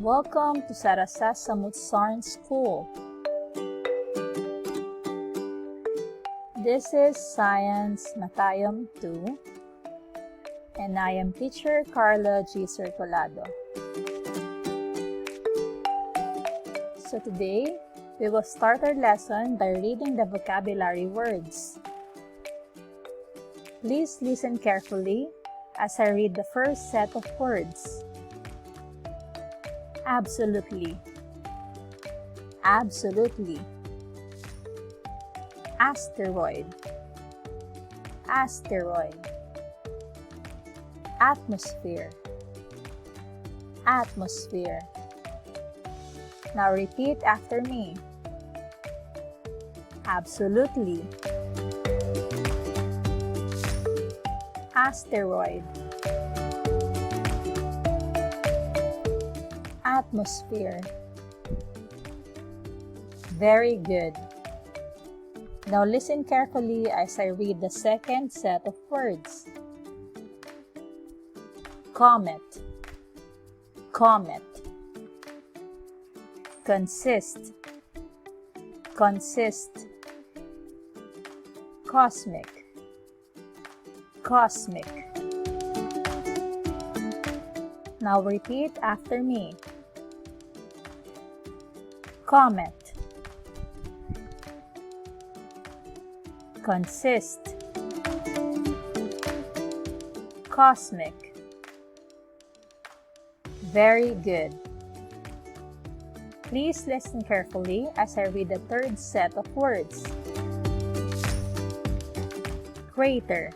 Welcome to Sarasas Samut-Sarn School. This is Science Matayom 2, and I am teacher Carla G. Circulado. So today, we will start our lesson by reading the vocabulary words. Please listen carefully as I read the first set of words. Absolutely. Absolutely. Asteroid. Asteroid. Atmosphere. Atmosphere. Now repeat after me. Absolutely. Asteroid. Atmosphere. Very good. Now listen carefully as I read the second set of words. Comet. Comet. Consist. Consist. Cosmic. Cosmic. Now repeat after me. Comet. Consist. Cosmic. Very good. Please listen carefully as I read the third set of words. Crater.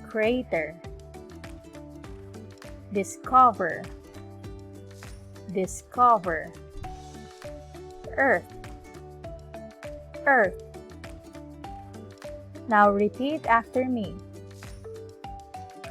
Crater. Discover. Discover. Earth. Earth. Now repeat after me.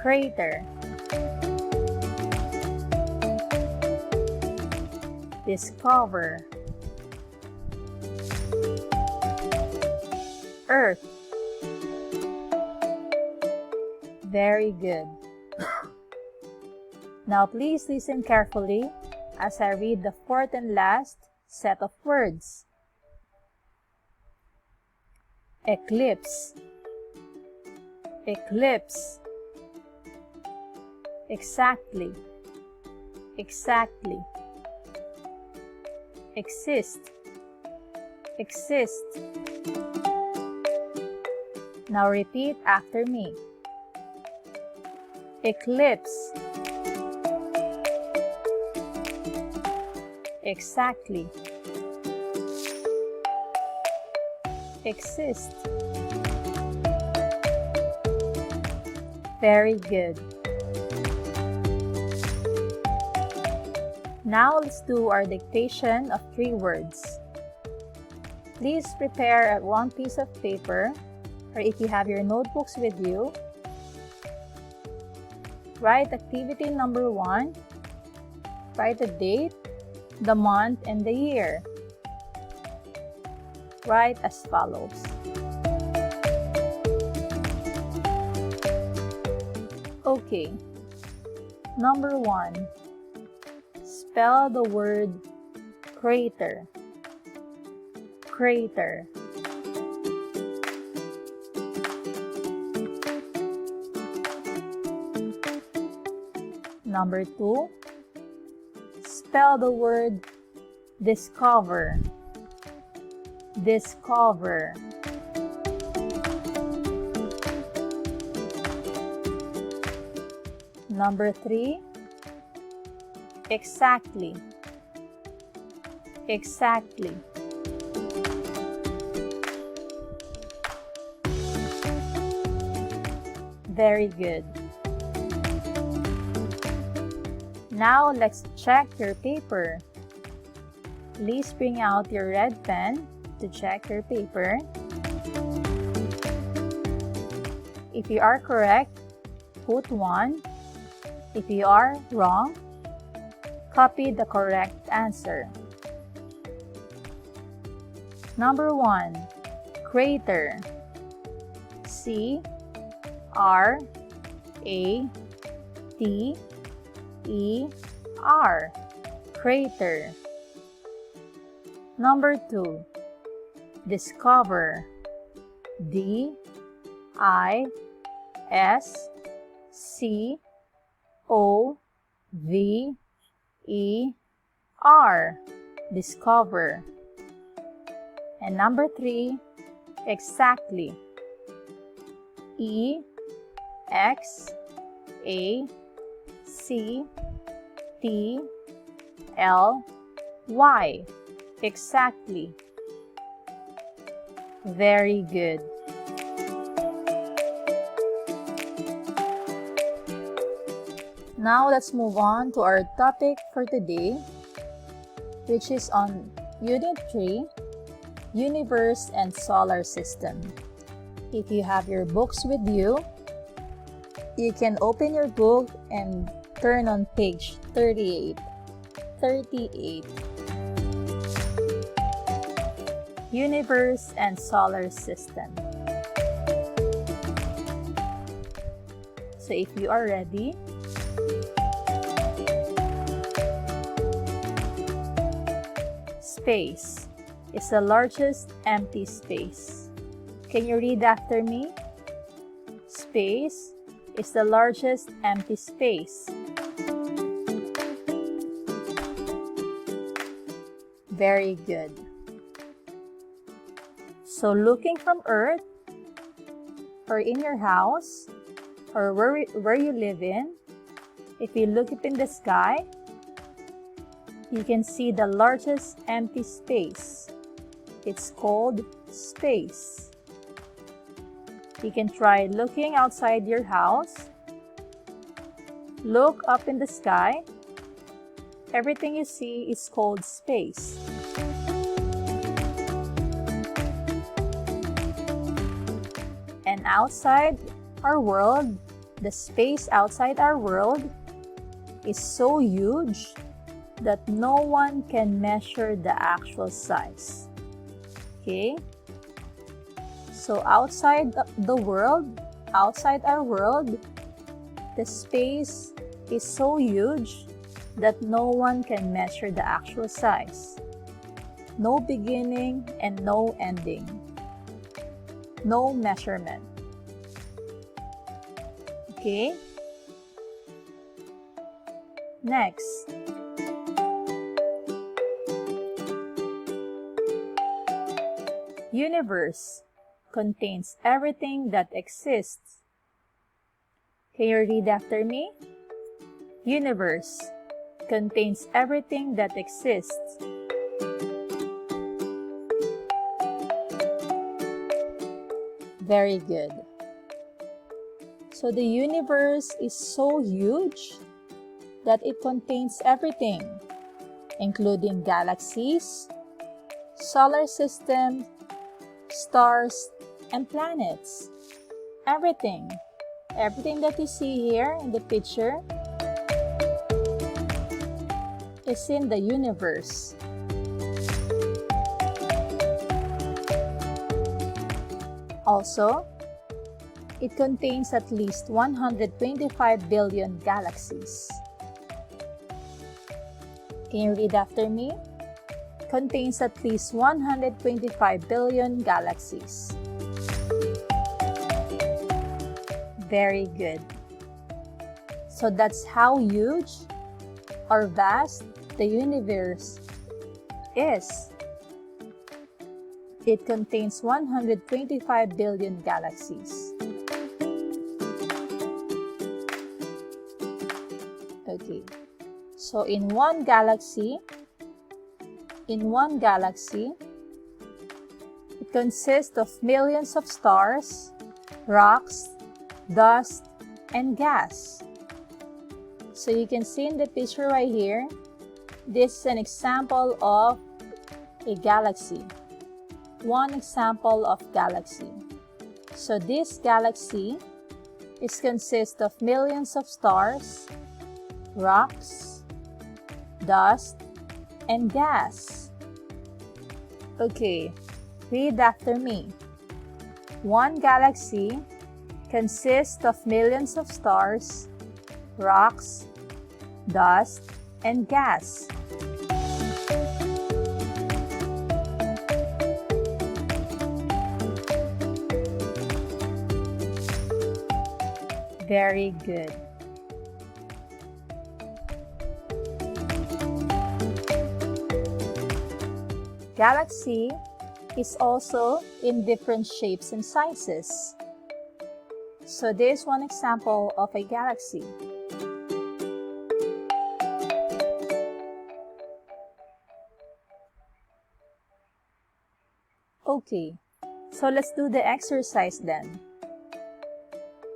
Crater. Discover. Earth. Very good. Now please listen carefully as I read the fourth and last set of words. Eclipse. Eclipse. Exactly. Exactly. Exist. Exist. Now repeat after me. Eclipse. Exactly. Exist. Very good. Now let's do our dictation of 3 words. Please prepare one piece of paper, or if you have your notebooks with you, write activity number 1, write the date, the month, and the year. Write as follows. Okay. Number 1. Spell the word crater. Crater. Number 2. Spell the word discover. Discover. Number 3. Exactly. Exactly. Very good. Now let's check your paper. Please bring out your red pen to check your paper. If you are correct, put 1. If you are wrong, copy the correct answer. Number 1. Crater. C-R-A-T-E-R. R. Crater. Number 2. Discover. D. I. S. C. O. V. E. R. Discover. And number 3. Exactly. E. X. A. C. T. L. Y. Exactly. Very good. Now let's move on to our topic for today, which is on Unit 3, Universe and Solar System. If you have your books with you, you can open your book and turn on page 38. Universe and Solar System. So if you are ready, space is the largest empty space. Can you read after me? Space is the largest empty space. Very good. So looking from Earth, or in your house, or where you live in, if you look up in the sky, you can see the largest empty space. It's called space. You can try looking outside your house. Look up in the sky. Everything you see is called space. And outside our world, the space outside our world is so huge that no one can measure the actual size. Okay? So outside the world, outside our world, the space is so huge that no one can measure the actual size. No beginning and no ending. No measurement. Okay? Next. Universe contains everything that exists. Can you read after me? Universe contains everything that exists. Very good. So the universe is so huge that it contains everything, including galaxies, solar system, stars, and planets. Everything. Everything that you see here in the picture is in the universe. Also, it contains at least 125 billion galaxies. Can you read after me? Contains at least 125 billion galaxies. Very good. So that's how huge or vast the universe is. It contains 125 billion galaxies. Okay. So in one galaxy, it consists of millions of stars, rocks, dust, and gas. So you can see in the picture right here, this is an example of a galaxy. One example of galaxy. So this galaxy is consists of millions of stars, rocks, dust, and gas. Okay, read after me. One galaxy consists of millions of stars, rocks, dust, and gas. Very good. Galaxy is also in different shapes and sizes. So this is one example of a galaxy. Okay, so let's do the exercise then.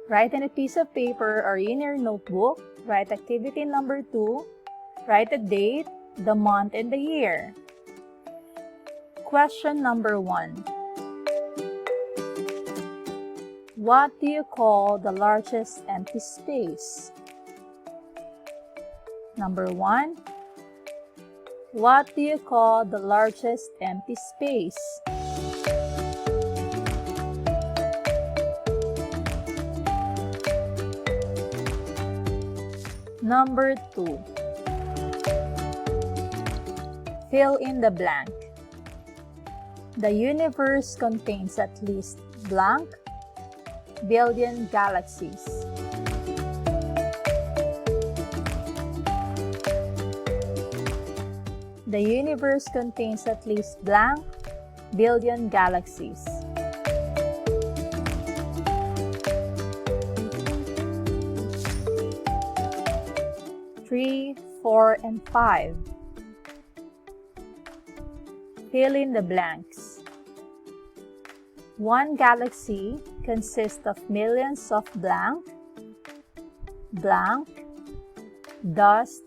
Write on a piece of paper or in your notebook, write activity number 2, write the date, the month, and the year. Question number 1. What do you call the largest empty space? Number 1. What do you call the largest empty space? Number 2. Fill in the blank. The universe contains at least blank billion galaxies. The universe contains at least blank billion galaxies. Three, 4, and 5. Fill in the blanks. One galaxy consists of millions of blank, blank, dust,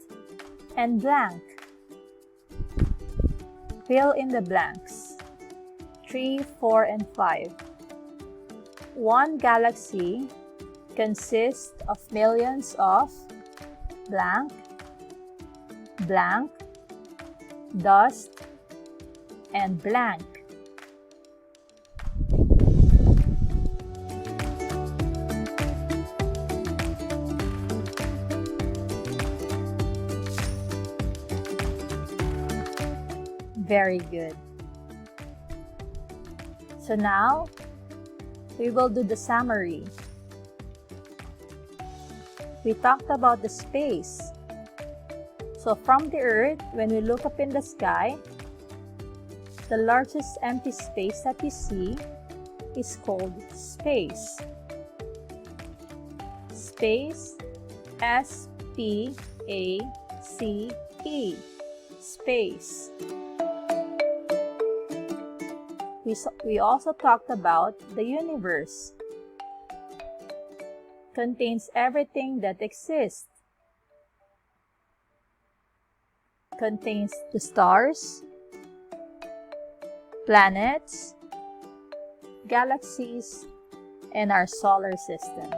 and blank. Fill in the blanks. 3, 4, and 5. One galaxy consists of millions of blank, blank, dust, and blank. Very good. So now, we will do the summary. We talked about the space. So from the Earth, when we look up in the sky, the largest empty space that we see is called space. Space, S-P-A-C-E, space. We also talked about the universe. Contains everything that exists. Contains the stars, planets, galaxies, and our solar system.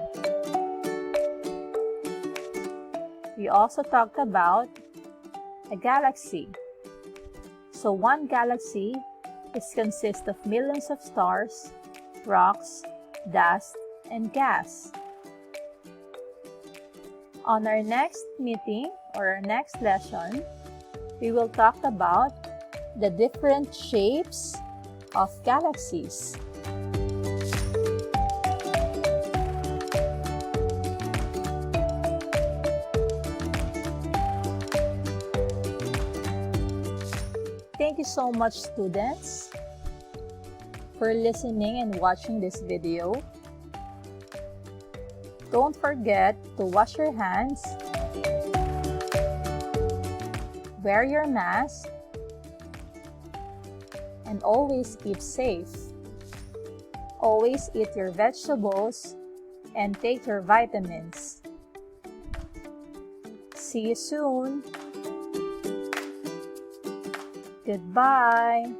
We also talked about a galaxy. So one galaxy consists of millions of stars, rocks, dust, and gas. On our next meeting or our next lesson, we will talk about the different shapes of galaxies. Thank you so much, students, for listening and watching this video. Don't forget to wash your hands, wear your mask, and always keep safe. Always eat your vegetables and take your vitamins. See you soon. Goodbye.